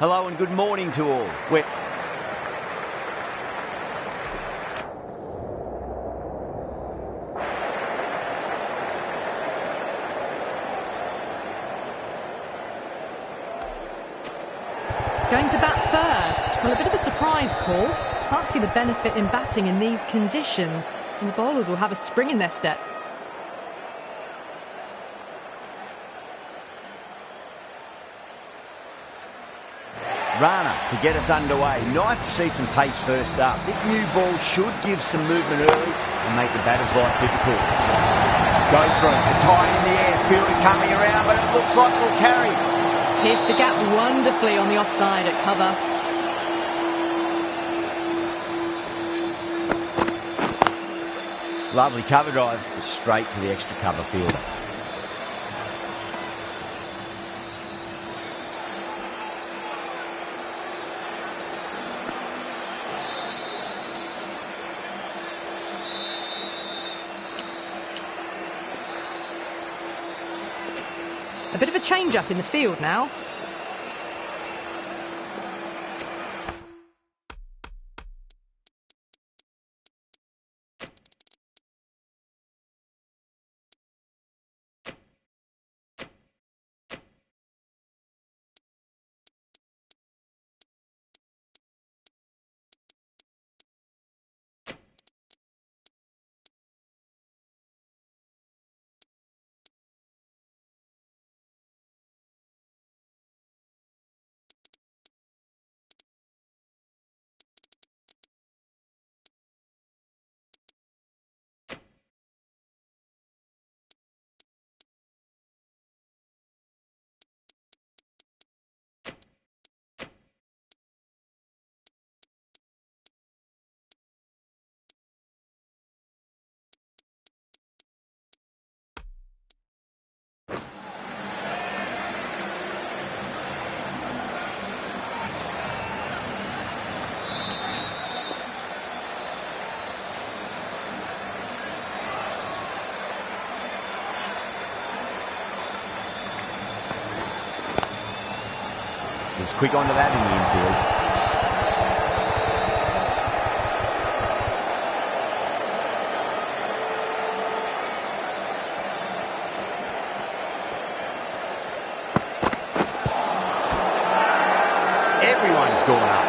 Hello and good morning to all. We're going to bat first. Well, a bit of a surprise call. Can't see the benefit in batting in these conditions, and the bowlers will have a spring in their step. Rana to get us underway. Nice to see some pace first up. This new ball should give some movement early and make the batter's life difficult. Go for it. It's high in the air. Fielder coming around, but it looks like it'll carry. Pierced the gap wonderfully on the offside at cover. Lovely cover drive straight to the extra cover fielder. A bit of a change-up in the field now. He's quick onto that in the infield. Everyone's gone up.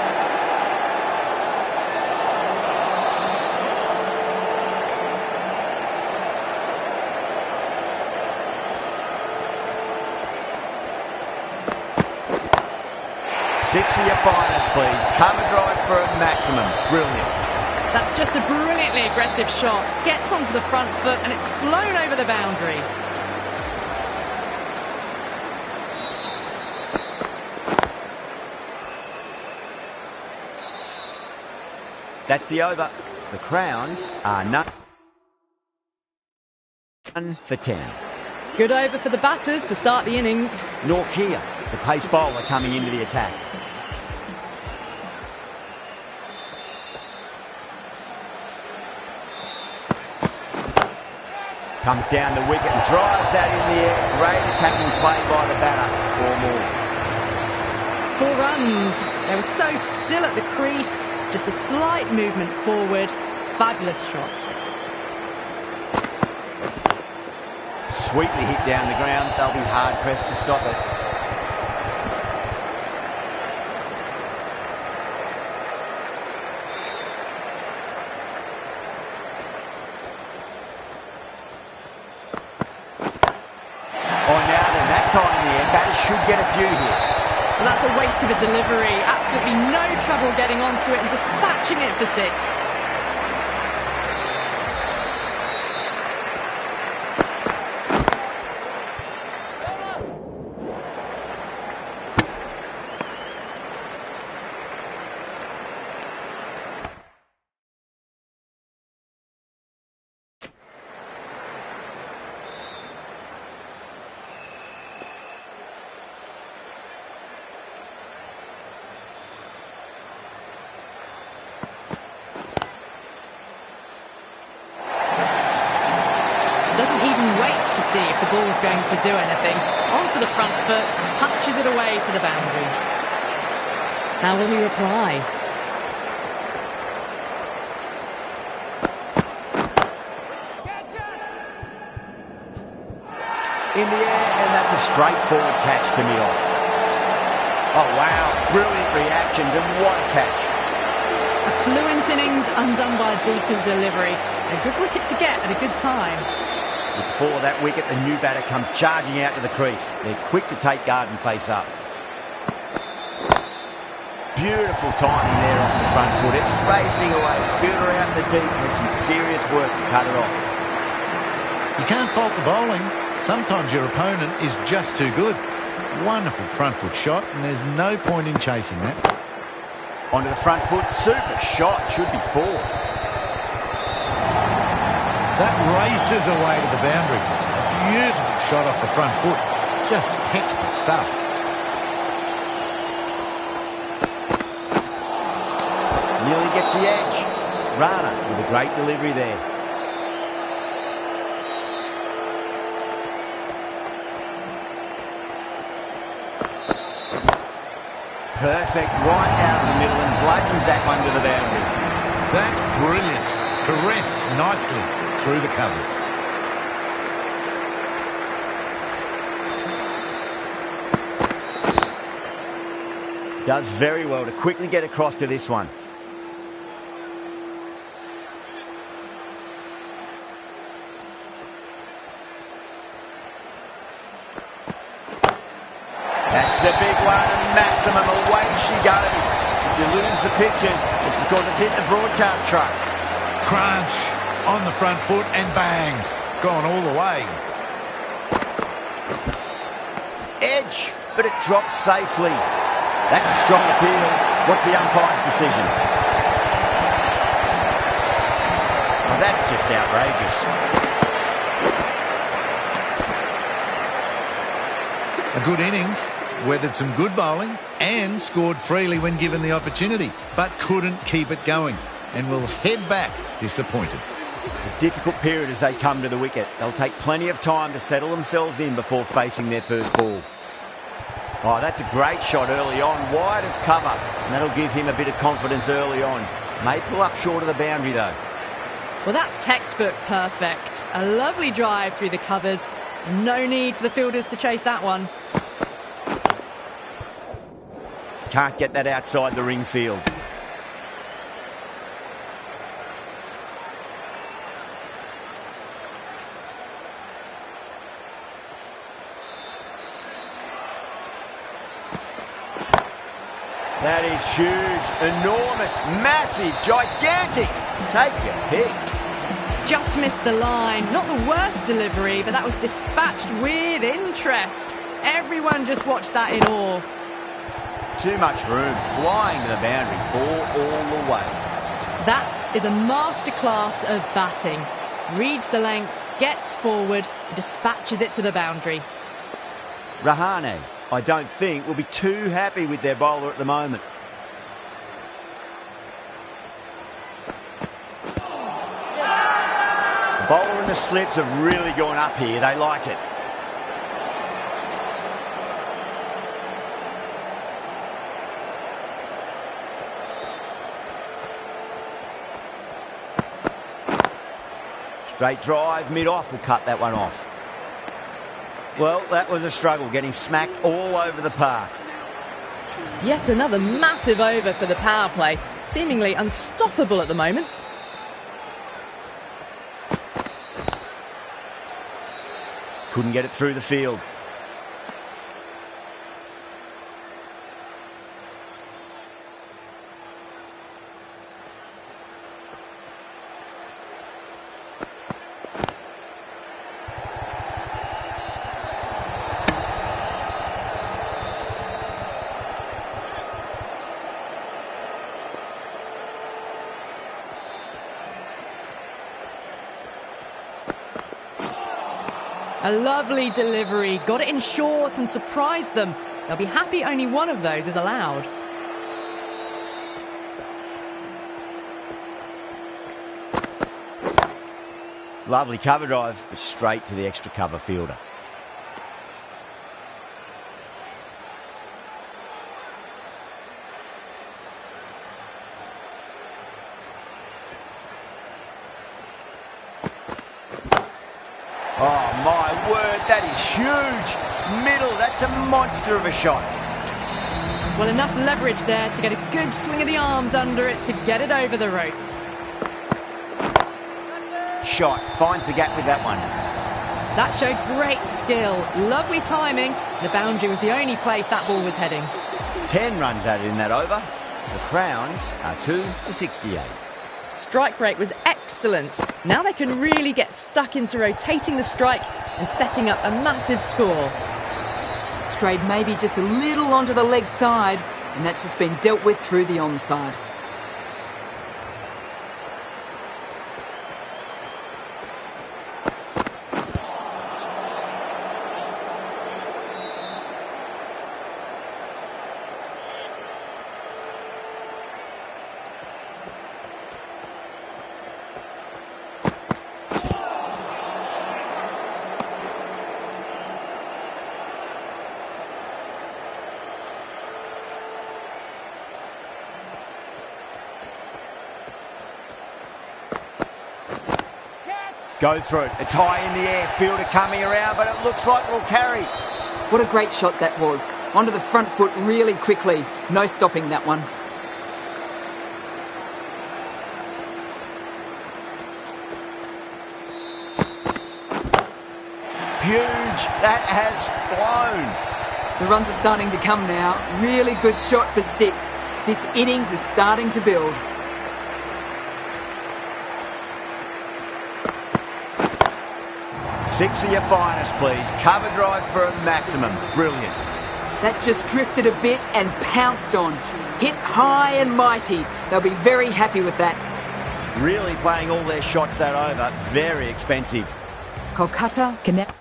Six of your finest, please. Cover drive for a maximum. Brilliant. That's just a brilliantly aggressive shot. Gets onto the front foot and it's flown over the boundary. That's the over. The Crowns are none for 10. Good over for the batters to start the innings. Norkia, the pace bowler, coming into the attack. Comes down the wicket and drives that in the air. Great attacking play by the batter. 4 runs. They were so still at the crease. Just a slight movement forward. Fabulous shot. Sweetly hit down the ground. They'll be hard pressed to stop it. High in the air. Batters should get a few here. Well, that's a waste of a delivery. Absolutely no trouble getting onto it and dispatching it for 6. Doesn't even wait to see if the ball's going to do anything. Onto the front foot, punches it away to the boundary. How will he reply? In the air, and that's a straightforward catch to me off. Oh, wow. Brilliant reactions, and what a catch. A fluent innings undone by a decent delivery. A good wicket to get at a good time. Before that wicket, the new batter comes charging out to the crease. They're quick to take guard and face up. Beautiful timing there off the front foot. It's racing away. Fielder out in the deep. There's some serious work to cut it off. You can't fault the bowling. Sometimes your opponent is just too good. Wonderful front foot shot, and there's no point in chasing that. Onto the front foot. Super shot. Should be four. That races away to the boundary. Beautiful shot off the front foot. Just textbook stuff. Nearly gets the edge. Rana with a great delivery there. Perfect, right out of the middle and bludgeons that one to the boundary. That's brilliant. Caressed nicely through the covers. Does very well to quickly get across to this one. That's a big one, and maximum away she goes. If you lose the pictures, it's because it's hit the broadcast truck. Crunch on the front foot and bang. Gone all the way. Edge, but it drops safely. That's a strong appeal. What's the umpire's decision? Oh, that's just outrageous. A good innings, weathered some good bowling and scored freely when given the opportunity, but couldn't keep it going and will head back disappointed. A difficult period as they come to the wicket. They'll take plenty of time to settle themselves in before facing their first ball. Oh, that's a great shot early on, wide of cover, and that'll give him a bit of confidence early on. May pull up short of the boundary though. Well, that's textbook perfect. A lovely drive through the covers. No need for the fielders to chase that one. Can't get that outside the ring field. That is huge, enormous, massive, gigantic. Take your pick. Just missed the line. Not the worst delivery, but that was dispatched with interest. Everyone just watched that in awe. Too much room, flying to the boundary, 4 all the way. That is a masterclass of batting. Reads the length, gets forward, dispatches it to the boundary. Rahane, I don't think, will be too happy with their bowler at the moment. The bowler and the slips have really gone up here. They like it. Straight drive, mid-off will cut that one off. Well, that was a struggle, getting smacked all over the park. Yet another massive over for the power play, seemingly unstoppable at the moment. Couldn't get it through the field. A lovely delivery, got it in short and surprised them. They'll be happy only one of those is allowed. Lovely cover drive, but straight to the extra cover fielder. Oh, my word, that is huge. Middle, that's a monster of a shot. Well, enough leverage there to get a good swing of the arms under it to get it over the rope. Shot, finds the gap with that one. That showed great skill, lovely timing. The boundary was the only place that ball was heading. 10 runs added in that over. The Crowns are 2 for 68. Strike rate was excellent. Now they can really get stuck into rotating the strike and setting up a massive score. Strayed maybe just a little onto the leg side, and that's just been dealt with through the onside. Goes through it. It's high in the air. Fielder coming around, but it looks like we'll carry. What a great shot that was. Onto the front foot really quickly. No stopping that one. Huge. That has flown. The runs are starting to come now. Really good shot for 6. This innings is starting to build. Six of your finest, please. Cover drive for a maximum. Brilliant. That just drifted a bit and pounced on. Hit high and mighty. They'll be very happy with that. Really playing all their shots that over. Very expensive. Kolkata connect.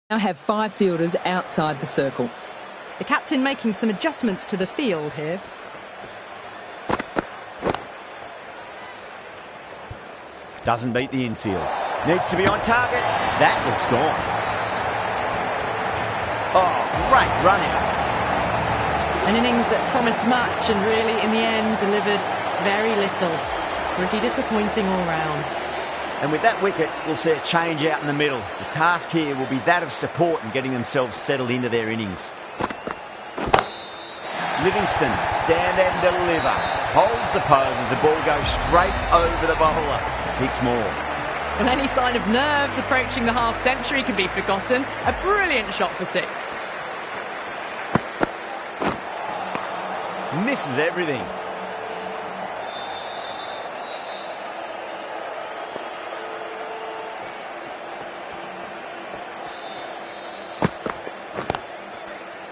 Now have 5 fielders outside the circle. The captain making some adjustments to the field here. Doesn't beat the infield. Needs to be on target. That looks gone. Oh, great run out. An innings that promised much and really, in the end, delivered very little. Pretty disappointing all round. And with that wicket, we'll see a change out in the middle. The task here will be that of support and getting themselves settled into their innings. Livingston, stand and deliver. Holds the pose as the ball goes straight over the bowler. 6 more. Well, any sign of nerves approaching the half-century can be forgotten. A brilliant shot for 6. Misses everything.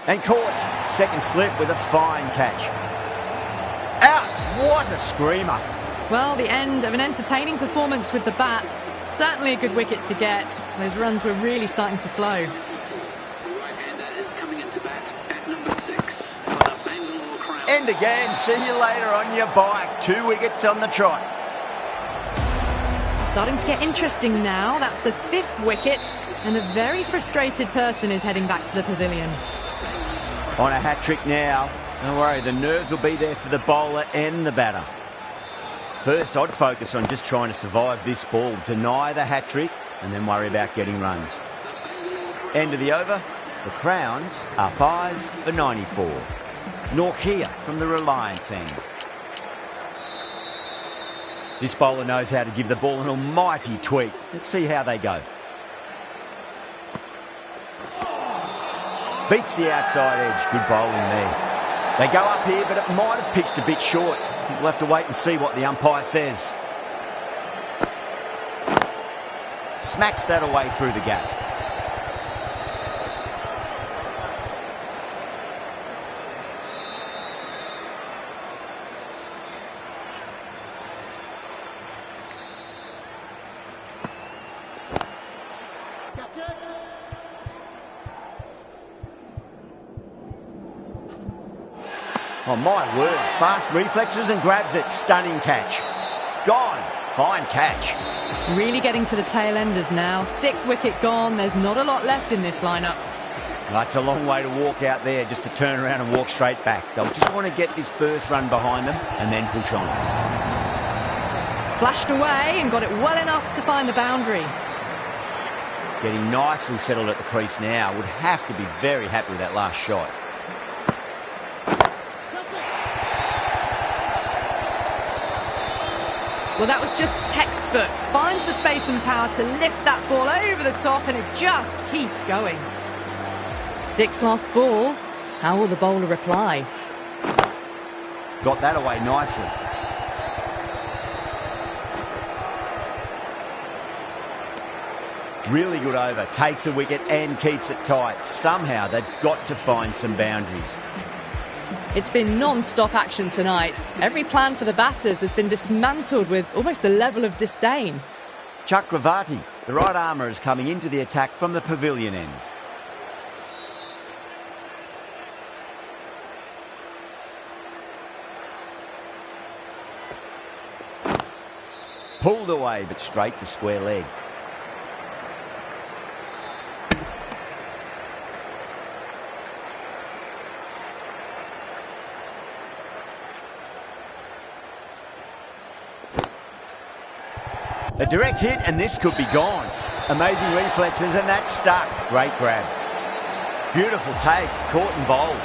And caught. Second slip with a fine catch. Out. What a screamer. Well, the end of an entertaining performance with the bat. Certainly a good wicket to get. Those runs were really starting to flow. Right-hander is coming into bat at number 6 for the Bangalore Crowns. End again. See you later on your bike. 2 wickets on the trot. Starting to get interesting now. That's the 5th wicket. And a very frustrated person is heading back to the pavilion. On a hat-trick now. Don't worry, the nerves will be there for the bowler and the batter. First, I'd focus on just trying to survive this ball, deny the hat-trick, and then worry about getting runs. End of the over. The Crowns are 5 for 94. Norkia from the Reliance end. This bowler knows how to give the ball an almighty tweak. Let's see how they go. Beats the outside edge. Good bowling there. They go up here, but it might have pitched a bit short. I think we'll have to wait and see what the umpire says. Smacks that away through the gap. Oh, my word. Fast reflexes and grabs it. Stunning catch. Gone. Fine catch. Really getting to the tail enders now. 6th wicket gone. There's not a lot left in this lineup. That's a long way to walk out there just to turn around and walk straight back. They'll just want to get this first run behind them and then push on. Flashed away and got it well enough to find the boundary. Getting nicely settled at the crease now. Would have to be very happy with that last shot. Well, that was just textbook. Finds the space and power to lift that ball over the top, and it just keeps going. 6th last ball. How will the bowler reply? Got that away nicely. Really good over. Takes a wicket and keeps it tight. Somehow they've got to find some boundaries. It's been non-stop action tonight. Every plan for the batters has been dismantled with almost a level of disdain. Chakravarti, the right armour, is coming into the attack from the pavilion end. Pulled away, but straight to square leg. A direct hit, and this could be gone. Amazing reflexes, and that's stuck. Great grab. Beautiful take, caught and bowled.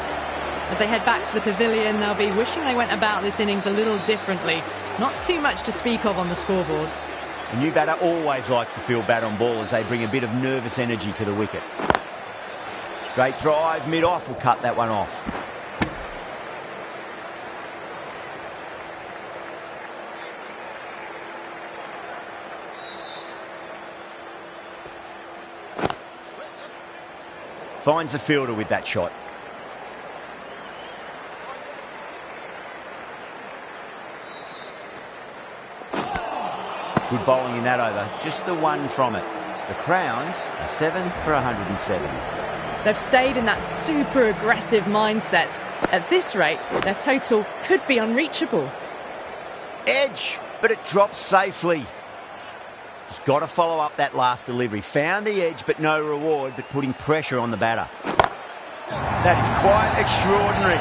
As they head back to the pavilion, they'll be wishing they went about this innings a little differently. Not too much to speak of on the scoreboard. A new batter always likes to feel bat on ball as they bring a bit of nervous energy to the wicket. Straight drive, mid-off will cut that one off. Finds the fielder with that shot. Good bowling in that over. Just the one from it. The Crowns are 7 for 107. They've stayed in that super aggressive mindset. At this rate, their total could be unreachable. Edge, but it drops safely. Just got to follow up that last delivery. Found the edge, but no reward, but putting pressure on the batter. That is quite extraordinary.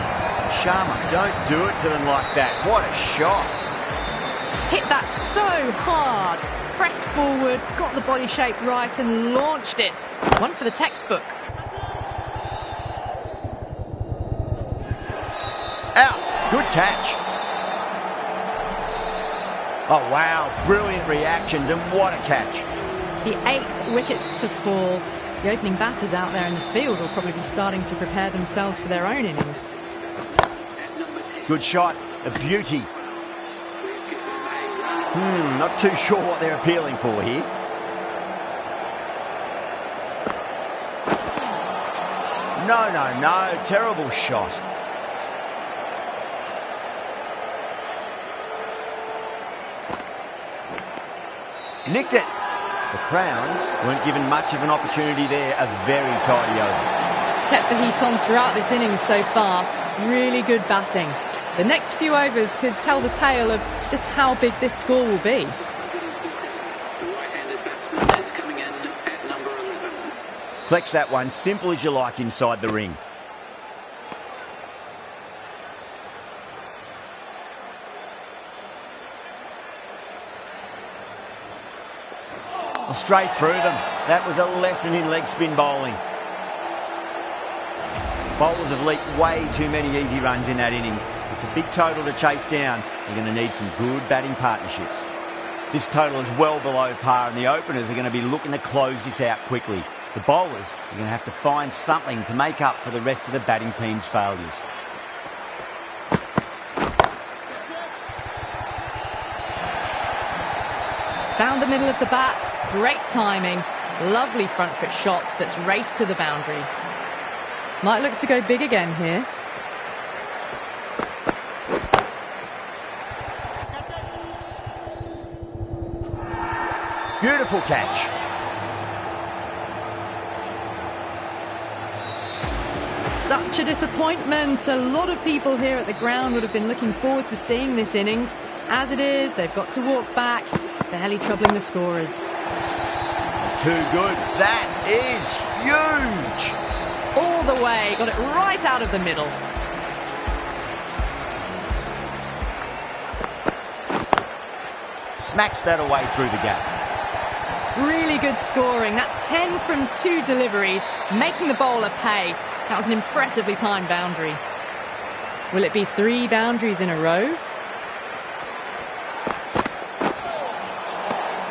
Sharma, don't do it to them like that. What a shot. Hit that so hard. Pressed forward, got the body shape right and launched it. One for the textbook. Out. Good catch. Oh, wow. Brilliant reactions, and what a catch. The 8th wicket to fall. The opening batters out there in the field will probably be starting to prepare themselves for their own innings. Good shot. A beauty. Not too sure what they're appealing for here. No. Terrible shot. Nicked it. The Crowns weren't given much of an opportunity there. A very tidy over. Kept the heat on throughout this innings so far. Really good batting. The next few overs could tell the tale of just how big this score will be. The right-handed batsman is coming in at number 11. Collects that one, simple as you like inside the ring. Straight through them. That was a lesson in leg spin bowling. Bowlers have leaked way too many easy runs in that innings. It's a big total to chase down. They're going to need some good batting partnerships. This total is well below par, and the openers are going to be looking to close this out quickly. The bowlers are going to have to find something to make up for the rest of the batting team's failures. Found the middle of the bats. Great timing. Lovely front foot shots that's raced to the boundary. Might look to go big again here. Beautiful catch. Such a disappointment. A lot of people here at the ground would have been looking forward to seeing this innings. As it is, they've got to walk back, barely troubling the scorers. Too good. That is huge. All the way, got it right out of the middle. Smacks that away through the gap. Really good scoring. That's 10 from 2 deliveries, making the bowler pay. That was an impressively timed boundary. Will it be 3 boundaries in a row?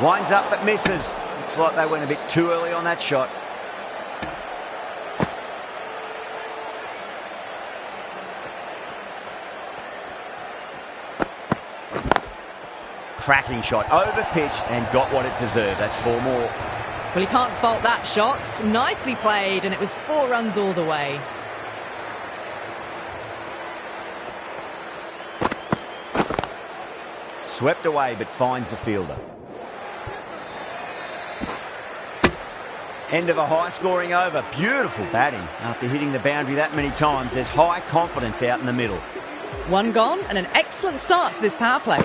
Winds up but misses. Looks like they went a bit too early on that shot. Cracking shot, over pitch and got what it deserved. That's 4 more. Well, you can't fault that shot. Nicely played, and it was 4 runs all the way. Swept away but finds the fielder. End of a high-scoring over. Beautiful batting. After hitting the boundary that many times, there's high confidence out in the middle. 1 gone and an excellent start to this power play.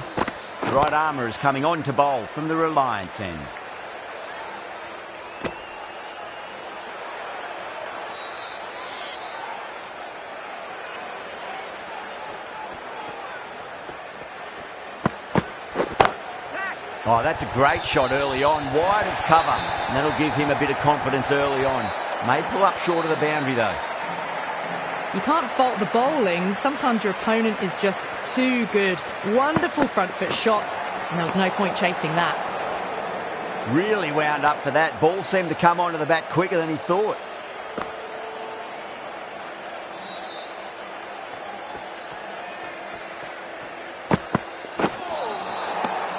Right armour is coming on to bowl from the Reliance end. Oh, that's a great shot early on, wide of cover. And that'll give him a bit of confidence early on. May pull up short of the boundary though. You can't fault the bowling. Sometimes your opponent is just too good. Wonderful front foot shot, and there was no point chasing that. Really wound up for that. Ball seemed to come onto the bat quicker than he thought.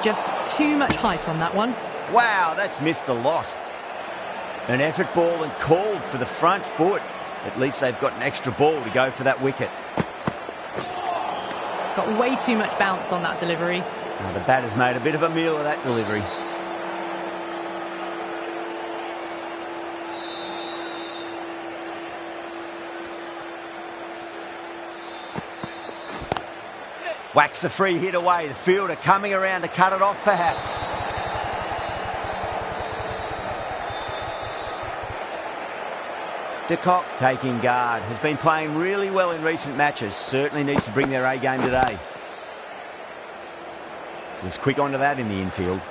Just too much height on that one. Wow, that's missed a lot. An effort ball and called for the front foot. At least they've got an extra ball to go for that wicket. Got way too much bounce on that delivery. Now the batter's made a bit of a meal of that delivery. Whacks the free hit away. The fielder coming around to cut it off perhaps. De Kock taking guard. Has been playing really well in recent matches. Certainly needs to bring their A game today. Was quick onto that in the infield.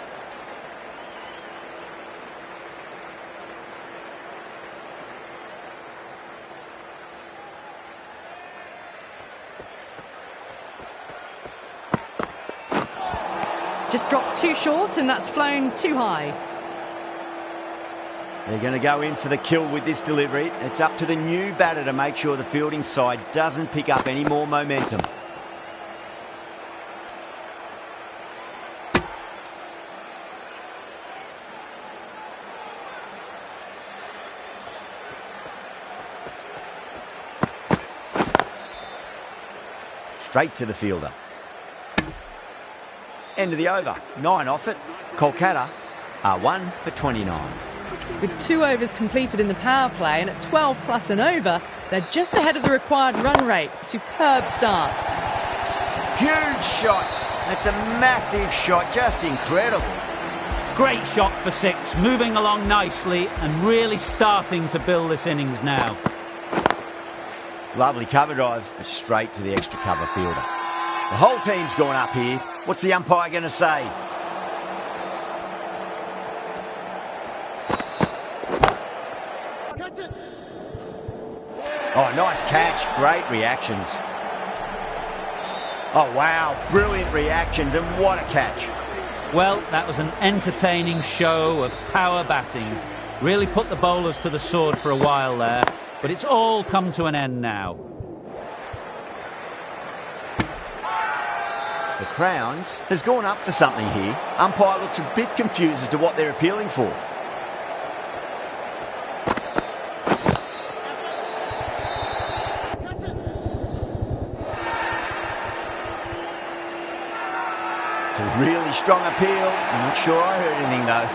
Just dropped too short and that's flown too high. They're going to go in for the kill with this delivery. It's up to the new batter to make sure the fielding side doesn't pick up any more momentum. Straight to the fielder. End of the over. 9 off it. Kolkata are 1 for 29. With 2 overs completed in the power play and at 12 plus an over, they're just ahead of the required run rate. Superb start. Huge shot. That's a massive shot. Just incredible. Great shot for 6, moving along nicely and really starting to build this innings now. Lovely cover drive, but straight to the extra cover fielder. The whole team's gone up here. What's the umpire going to say? Oh, nice catch. Great reactions. Oh, wow. Brilliant reactions, and what a catch. Well, that was an entertaining show of power batting. Really put the bowlers to the sword for a while there, but it's all come to an end now. The Crowns has gone up for something here. Umpire looks a bit confused as to what they're appealing for. It's a really strong appeal. I'm not sure I heard anything though.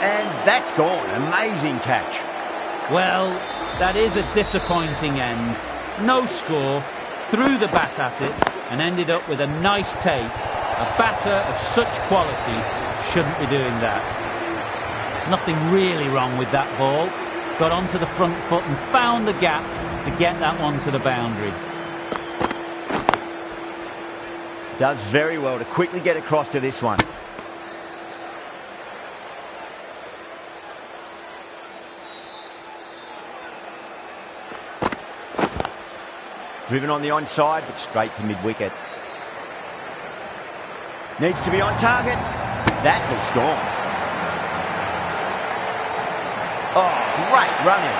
And that's gone. Amazing catch. Well, that is a disappointing end. No score, threw the bat at it and ended up with a nice take. A batter of such quality shouldn't be doing that. Nothing really wrong with that ball. Got onto the front foot and found the gap to get that one to the boundary. Does very well to quickly get across to this one. Driven on the onside, but straight to mid-wicket. Needs to be on target. That looks gone. Oh, great running.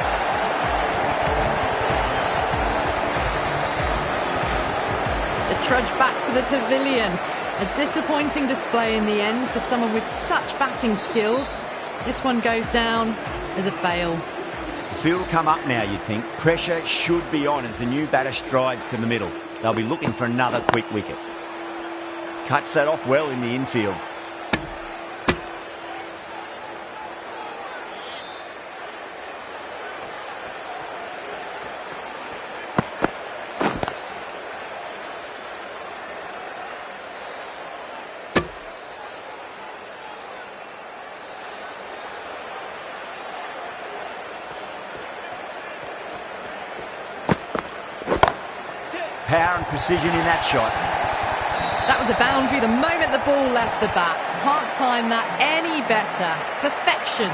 The trudge back to the pavilion. A disappointing display in the end for someone with such batting skills. This one goes down as a fail. The field will come up now, you'd think. Pressure should be on as the new batter strides to the middle. They'll be looking for another quick wicket. Cuts that off well in the infield. Power and precision in that shot. That was a boundary the moment the ball left the bat. Can't time that any better. Perfection.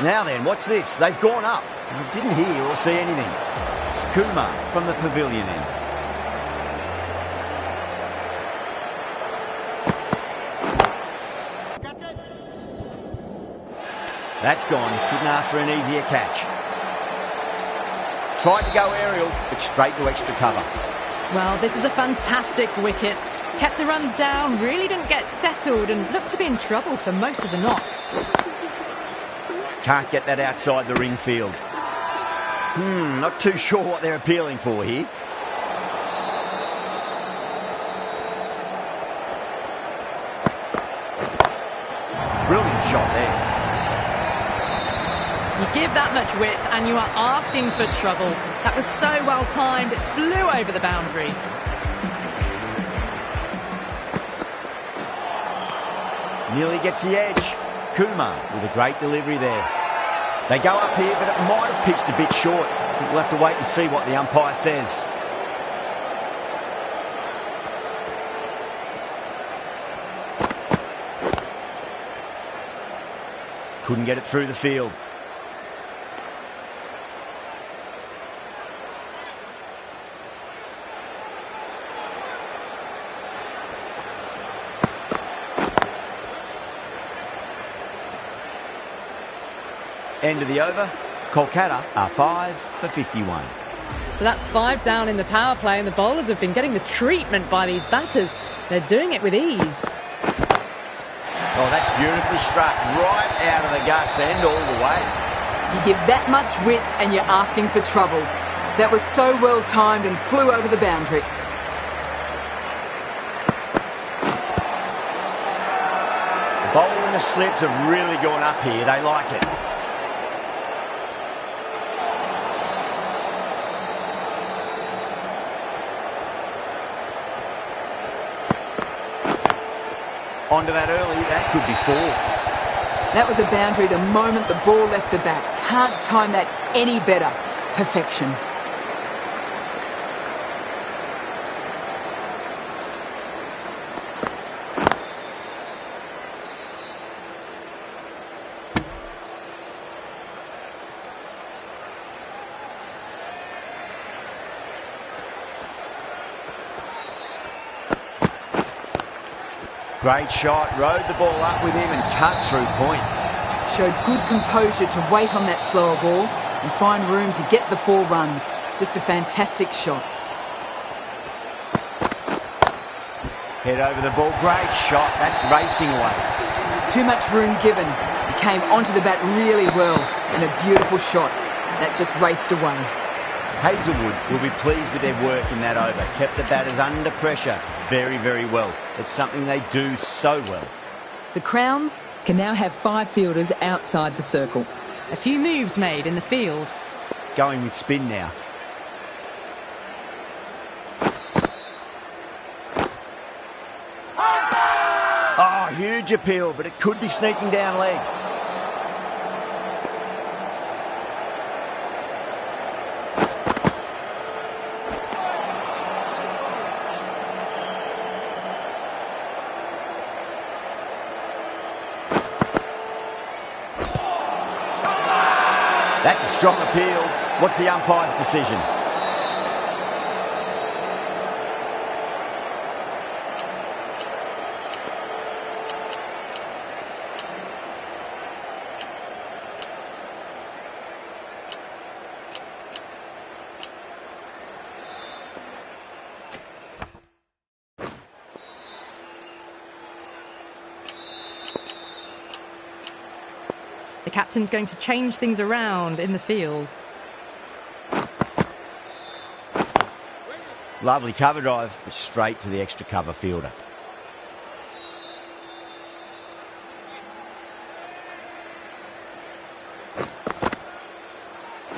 Now then, what's this? They've gone up. I didn't hear or see anything. Kumar from the pavilion end. That's gone. Couldn't ask for an easier catch. Tried to go aerial, but straight to extra cover. Well, this is a fantastic wicket. Kept the runs down, really didn't get settled and looked to be in trouble for most of the knock. Can't get that outside the ring field. Not too sure what they're appealing for here. Brilliant shot there. You give that much width and you are asking for trouble. That was so well timed, it flew over the boundary. Nearly gets the edge. Kumar with a great delivery there. They go up here, but it might have pitched a bit short. I think we'll have to wait and see what the umpire says. Couldn't get it through the field. End of the over. Kolkata are 5 for 51. So that's 5 down in the power play and the bowlers have been getting the treatment by these batters. They're doing it with ease. Oh, that's beautifully struck. Right out of the guts and all the way. You give that much width and you're asking for trouble. That was so well timed and flew over the boundary. The bowler and the slips have really gone up here. They like it. Onto that early, that could be 4. That was a boundary the moment the ball left the bat. Can't time that any better. Perfection. Great shot, rode the ball up with him and cuts through point. Showed good composure to wait on that slower ball and find room to get the 4 runs. Just a fantastic shot. Head over the ball, great shot, that's racing away. Too much room given. He came onto the bat really well and a beautiful shot. That just raced away. Hazelwood will be pleased with their work in that over. Kept the batters under pressure very, very well. It's something they do so well. The Crowns can now have 5 fielders outside the circle. A few moves made in the field. Going with spin now. Oh, huge appeal, but it could be sneaking down leg. That's a strong appeal. What's the umpire's decision? The captain's going to change things around in the field. Lovely cover drive, but straight to the extra cover fielder.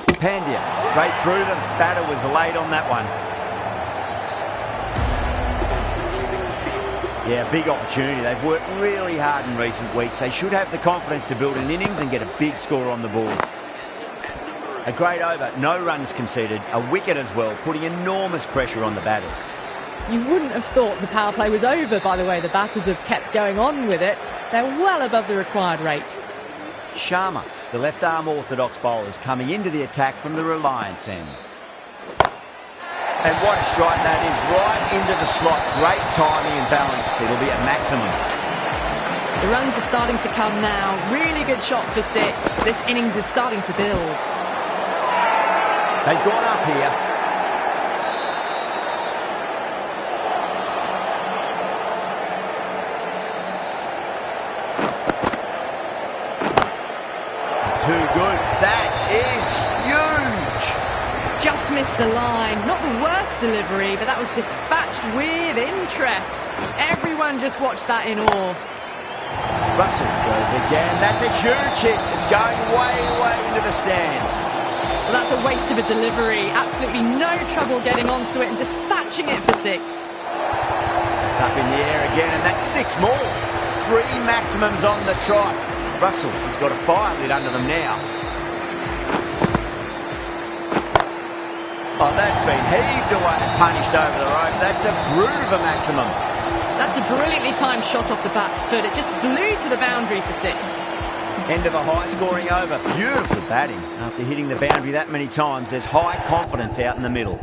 Pandya, straight through them. Batter was late on that one. Yeah, big opportunity. They've worked really hard in recent weeks. They should have the confidence to build an innings and get a big score on the board. A great over, no runs conceded, a wicket as well, putting enormous pressure on the batters. You wouldn't have thought the power play was over by the way the batters have kept going on with it. They're well above the required rate. Sharma, the left-arm orthodox bowler, is coming into the attack from the Reliance end. And what a strike that is, right into the slot. Great timing and balance. It'll be at maximum. The runs are starting to come now. Really good shot for 6. This innings is starting to build. They've gone up here. Too good. That is huge. Just missed the line. Not the worst delivery, but that was dispatched with interest. Everyone just watched that in awe. Russell goes again. That's a huge hit. It's going way, way into the stands. Well, that's a waste of a delivery. Absolutely no trouble getting onto it and dispatching it for 6. It's up in the air again, and that's 6 more. 3 maximums on the trot. Russell has got a fire lit under them now. Oh, that's been heaved away and punished over the rope. That's a brute of a maximum. That's a brilliantly timed shot off the back foot. It just flew to the boundary for 6. End of a high-scoring over. Beautiful batting. After hitting the boundary that many times, there's high confidence out in the middle.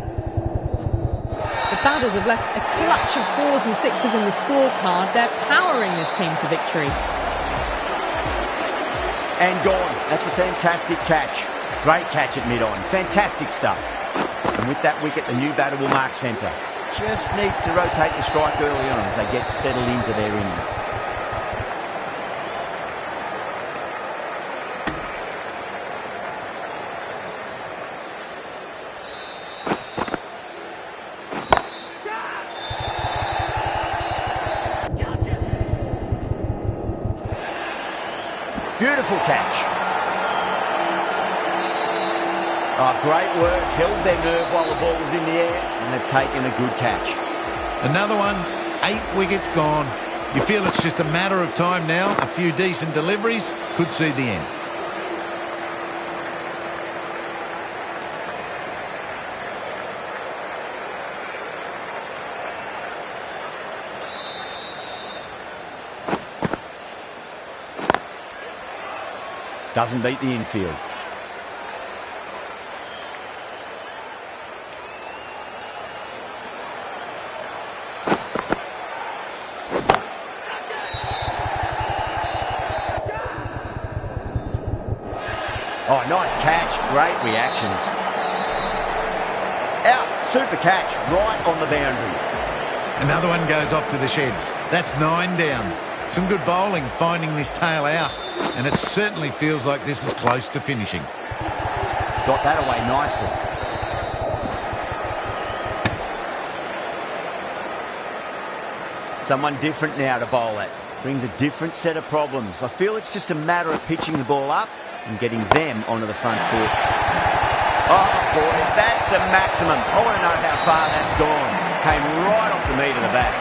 The batters have left a clutch of 4s and 6s in the scorecard. They're powering this team to victory. And gone. That's a fantastic catch. Great catch at mid-on. Fantastic stuff. And with that wicket, the new batter will mark centre. Just needs to rotate the strike early on as they get settled into their innings. Beautiful catch. Oh, great work. Held their nerve while the ball was in the air, and they've taken a good catch. Another one, 8 wickets gone. You feel it's just a matter of time now. A few decent deliveries could see the end. Doesn't beat the infield. Oh, nice catch. Great reactions. Out. Super catch. Right on the boundary. Another one goes off to the sheds. That's 9 down. Some good bowling finding this tail out, and it certainly feels like this is close to finishing. Got that away nicely. Someone different now to bowl at. brings a different set of problems. I feel it's just a matter of pitching the ball up and getting them onto the front foot. Oh boy, that's a maximum. I want to know how far that's gone. Came right off the meat of the bat.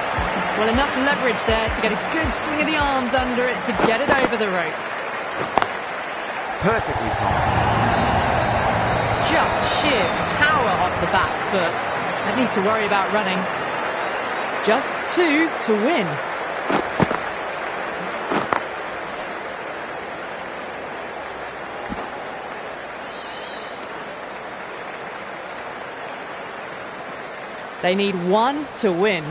Well, enough leverage there to get a good swing of the arms under it to get it over the rope. Perfectly timed. Just sheer power off the back foot. Don't need to worry about running. Just 2 to win. They need 1 to win.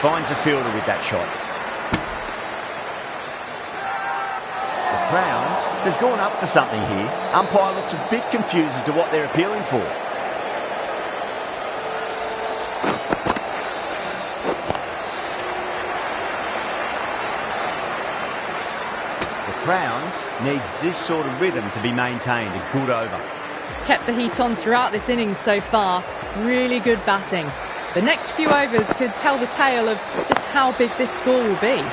Finds the fielder with that shot. The Crowns has gone up for something here. Umpire looks a bit confused as to what they're appealing for. The Crowns needs this sort of rhythm to be maintained. A good over. Kept the heat on throughout this innings so far. Really good batting. The next few overs could tell the tale of just how big this score will be.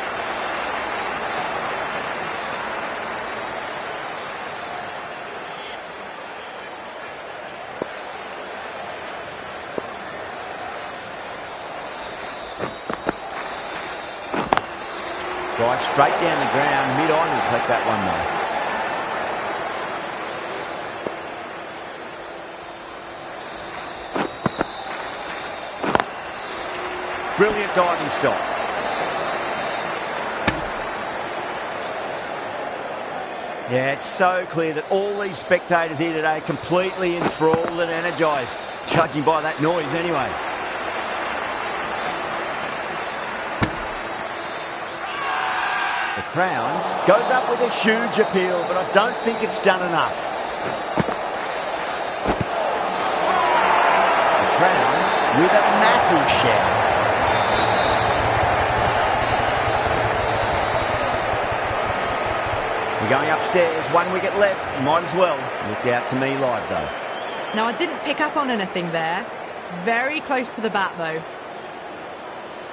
Drive straight down the ground. Mid-on will collect that one though. Brilliant diving stop. Yeah, it's so clear that all these spectators here today are completely enthralled and energised, judging by that noise anyway. The Crowns goes up with a huge appeal, but I don't think it's done enough. The Crowns with a massive shout. We're going upstairs, 1 wicket left, might as well. Looked out to me live though. Now, I didn't pick up on anything there. Very close to the bat though.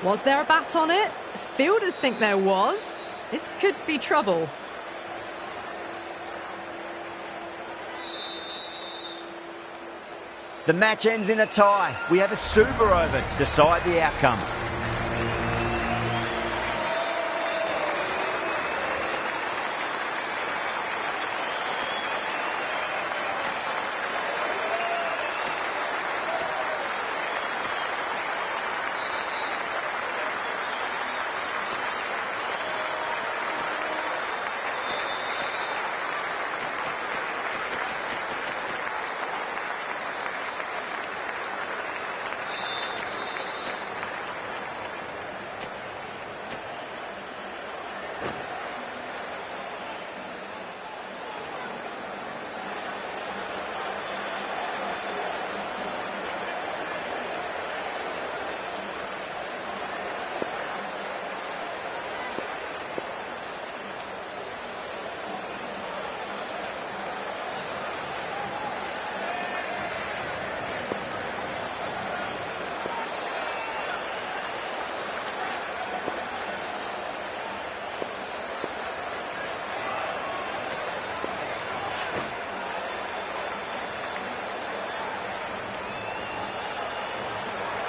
Was there a bat on it? Fielders think there was. This could be trouble. The match ends in a tie. We have a super over to decide the outcome.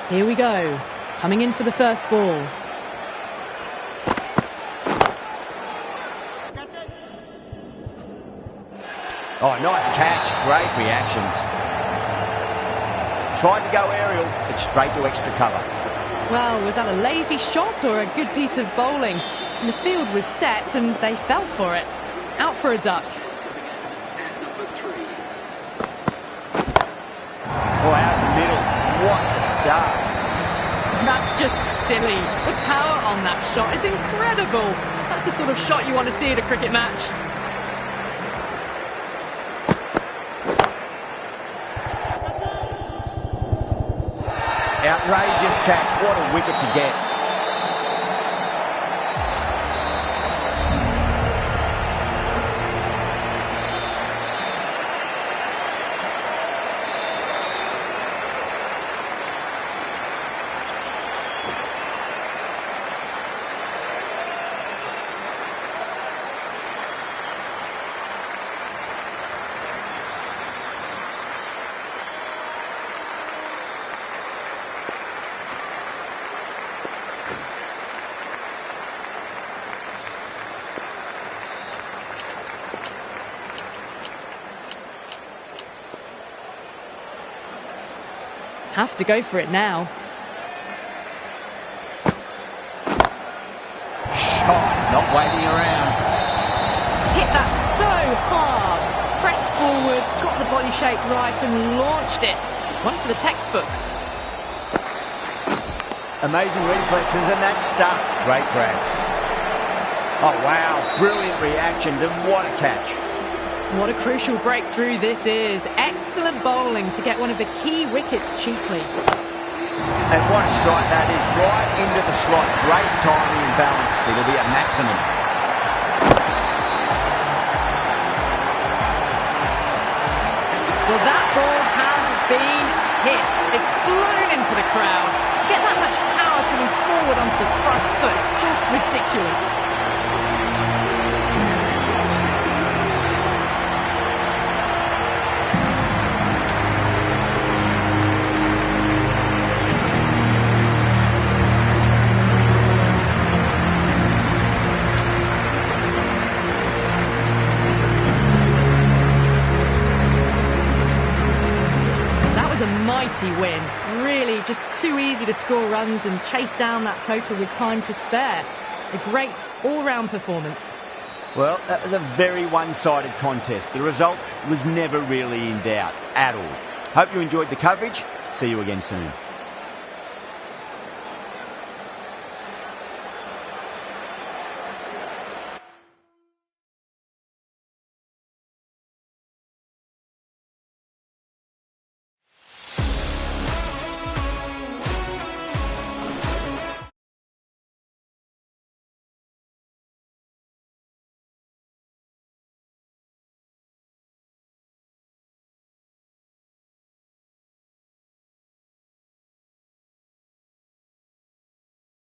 Here we go. Coming in for the first ball. Oh, nice catch. Great reactions. Tried to go aerial, but straight to extra cover. Well, was that a lazy shot or a good piece of bowling? And the field was set and they fell for it. Out for a duck. Oh, out in the middle. What a start. That's just silly. The power on that shot is incredible. That's the sort of shot you want to see at a cricket match. Outrageous catch. What a wicket to get. Have to go for it now. Shot, not waiting around. Hit that so hard. Pressed forward, got the body shape right and launched it. One for the textbook. Amazing reflexes, and that's stuck. Great grab. Oh, wow. Brilliant reactions, and what a catch. What a crucial breakthrough this is. Excellent bowling to get one of the key wickets cheaply. And what a strike that is. Right into the slot. Great timing and balance. It'll be at maximum. Well, that ball has been hit. It's flown into the crowd. To get that much power coming forward onto the front foot is just ridiculous. Mighty win. Really just too easy to score runs and chase down that total with time to spare. A great all-round performance. Well, that was a very one-sided contest. The result was never really in doubt at all. Hope you enjoyed the coverage. See you again soon.